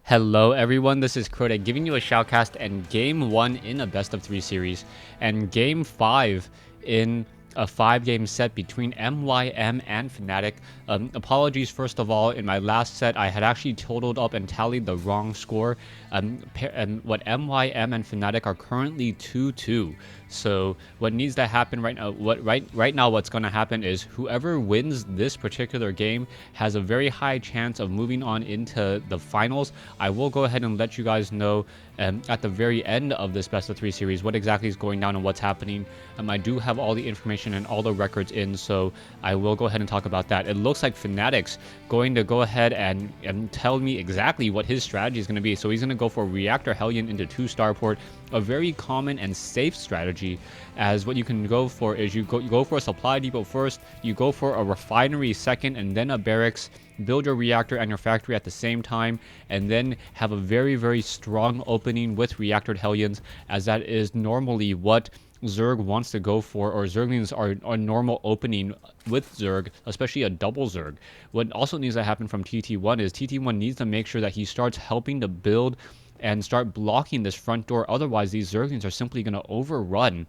Hello everyone, this is Crota giving you a shoutcast and game 1 in a best of 3 series and game 5 in a 5-game set between MYM and fnatic. Apologies first of all, in my last set I had actually totaled up and tallied the wrong score. What MYM and fnatic are currently 2-2. So what needs to happen right now, what's going to happen is whoever wins this particular game has a very high chance of moving on into the finals. I will go ahead and let you guys know at the very end of this best of 3 series what exactly is going down and what's happening. I do have all the information and all the records in, so I will go ahead and talk about that. It looks like fnatic's going to go ahead and tell me exactly what his strategy is going to be. So he's going to go for Reactor Hellion into 2 starport, a very common and safe strategy, as what you can go for is you go for a supply depot first, you go for a refinery second, and then a barracks, build your reactor and your factory at the same time, and then have a very strong opening with reactored Hellions, as that is normally what Zerg wants to go for, or Zerglings are a normal opening with Zerg, especially a double Zerg. What also needs to happen from TT1 is TT1 needs to make sure that he starts helping to build and start blocking this front door. Otherwise, these Zerglings are simply going to overrun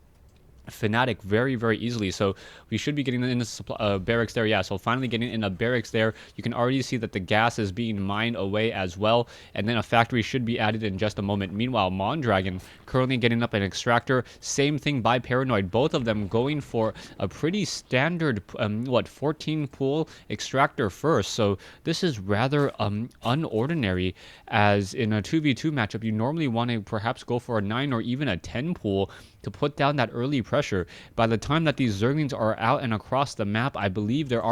fnatic very easily. So we should be getting in the barracks there. Yeah, so finally getting in a barracks there. You can already see that the gas is being mined away as well, and then a factory should be added in just a moment. Meanwhile, Mondragon currently getting up an extractor. Same thing by Paranoid, both of them going for a pretty standard 14 pool extractor first. So this is rather unordinary, as in a 2v2 matchup you normally want to perhaps go for a 9 or even a 10 pool to put down that early pressure. By the time that these Zerglings are out and across the map, I believe there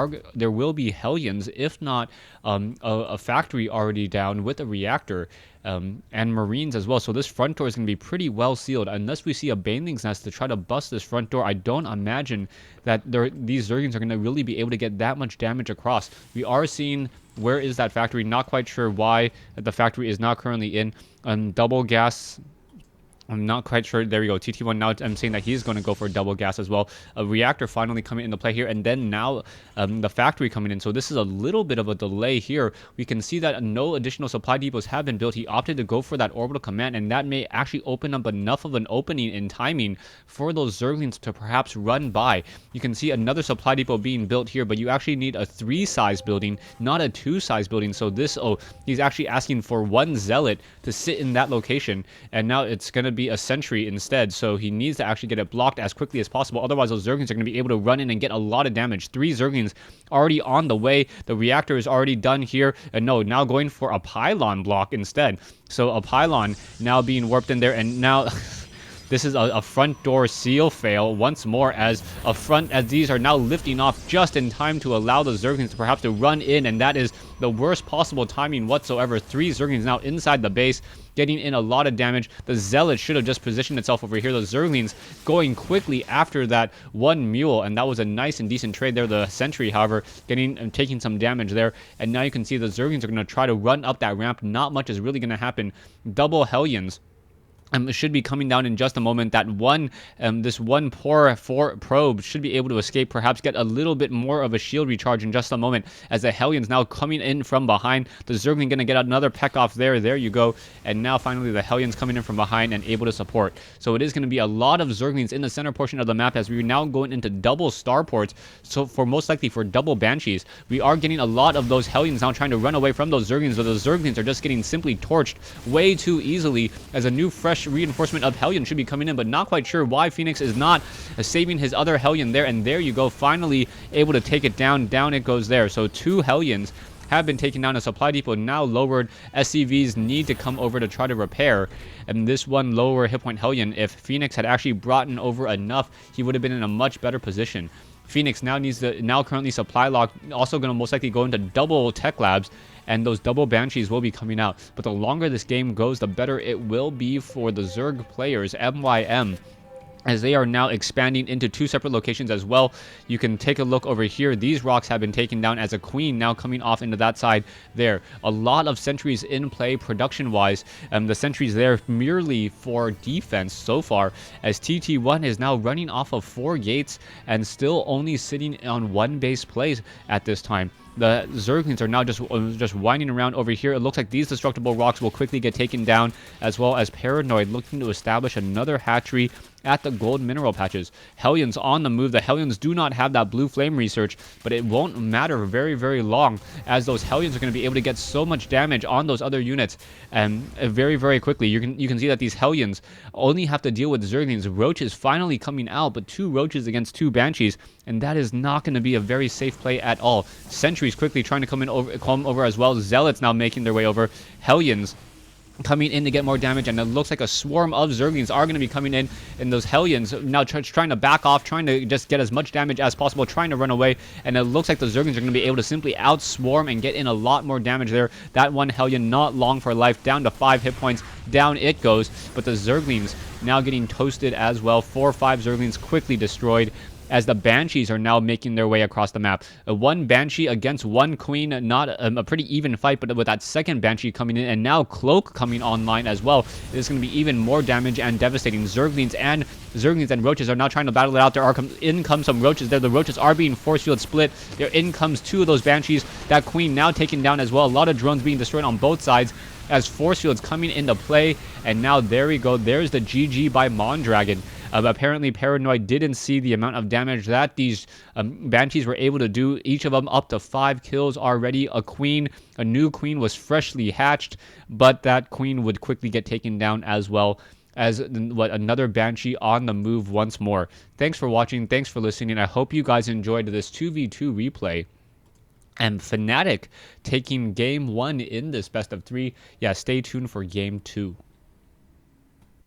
will be Hellions, if not a factory already down with a reactor, and Marines as well. So this front door is going to be pretty well sealed. Unless we see a Baneling's Nest to try to bust this front door, I don't imagine that these Zerglings are going to really be able to get that much damage across. We are seeing, where is that factory? Not quite sure why the factory is not currently in. Double gas, I'm not quite sure. There we go. TT1 now, I'm saying that he's going to go for double gas as well. A reactor finally coming into play here, and then now the factory coming in. So this is a little bit of a delay here. We can see that no additional supply depots have been built. He opted to go for that orbital command, and that may actually open up enough of an opening in timing for those Zerglings to perhaps run by. You can see another supply depot being built here, but you actually need a 3-size building, not a 2-size building. So this, he's actually asking for 1 zealot to sit in that location, and now it's going to be a sentry instead, so he needs to actually get it blocked as quickly as possible. Otherwise, those Zerglings are going to be able to run in and get a lot of damage. 3 Zerglings already on the way. The reactor is already done here, and no, now going for a pylon block instead. So a pylon now being warped in there, and now this is a front door seal fail once more, as these are now lifting off just in time to allow the Zerglings to perhaps to run in, and that is the worst possible timing whatsoever. 3 Zerglings now inside the base, getting in a lot of damage. The Zealot should have just positioned itself over here. The Zerglings going quickly after that 1 mule, and that was a nice and decent trade there. The Sentry, however, taking some damage there, and now you can see the Zerglings are going to try to run up that ramp. Not much is really going to happen. Double Hellions should be coming down in just a moment. That this one poor probe should be able to escape, perhaps get a little bit more of a shield recharge in just a moment, as the Hellions now coming in from behind. The Zergling going to get another peck off there. There you go. And now finally the Hellions coming in from behind and able to support. So it is going to be a lot of Zerglings in the center portion of the map, as we're now going into double starports. So most likely for double Banshees, we are getting a lot of those Hellions now trying to run away from those Zerglings, but those Zerglings are just getting simply torched way too easily, as a new fresh reinforcement of Hellion should be coming in, but not quite sure why Phoenix is not saving his other Hellion there. And there you go, finally able to take it down. Down it goes there. So 2 Hellions have been taken down. A supply depot now lowered. SCVs need to come over to try to repair, and this one lower hit point Hellion, if Phoenix had actually brought in over enough, he would have been in a much better position. Phoenix now currently supply lock, also going to most likely go into double tech labs, and those double Banshees will be coming out. But the longer this game goes, the better it will be for the Zerg players, MYM, as they are now expanding into 2 separate locations as well. You can take a look over here. These rocks have been taken down, as a queen now coming off into that side there. A lot of sentries in play production-wise. The sentries there merely for defense so far, as TT1 is now running off of 4 gates and still only sitting on 1 base play at this time. The Zerglings are now just winding around over here. It looks like these destructible rocks will quickly get taken down, as well as Paranoid looking to establish another hatchery at the gold mineral patches. Hellions on the move. The Hellions do not have that blue flame research, but it won't matter very, very long, as those Hellions are going to be able to get so much damage on those other units very, very quickly. You can see that these Hellions only have to deal with Zerglings. Roaches finally coming out, but 2 Roaches against 2 Banshees, and that is not going to be a very safe play at all. Sentries quickly trying to come over as well. Zealots now making their way over. Hellions coming in to get more damage, and it looks like a swarm of Zerglings are going to be coming in, and those Hellions now trying to back off, trying to just get as much damage as possible, trying to run away, and it looks like the Zerglings are going to be able to simply outswarm and get in a lot more damage there. That one Hellion not long for life, down to 5 hit points, down it goes, but the Zerglings now getting toasted as well. 4 or 5 Zerglings quickly destroyed, as the Banshees are now making their way across the map. 1 Banshee against 1 Queen, not a pretty even fight, but with that second Banshee coming in, and now Cloak coming online as well, it's going to be even more damage and devastating. Zerglings and Roaches are now trying to battle it out. In comes some Roaches there. The Roaches are being force field split. There in comes 2 of those Banshees. That Queen now taken down as well. A lot of drones being destroyed on both sides, as force fields coming into play, and now there we go. There's the GG by Mondragon. Apparently, Paranoid didn't see the amount of damage that these Banshees were able to do. Each of them up to 5 kills already. A new Queen was freshly hatched, but that Queen would quickly get taken down as well, as another Banshee on the move once more. Thanks for watching. Thanks for listening. I hope you guys enjoyed this 2v2 replay. And Fnatic taking game 1 in this best of 3. Yeah, stay tuned for game 2.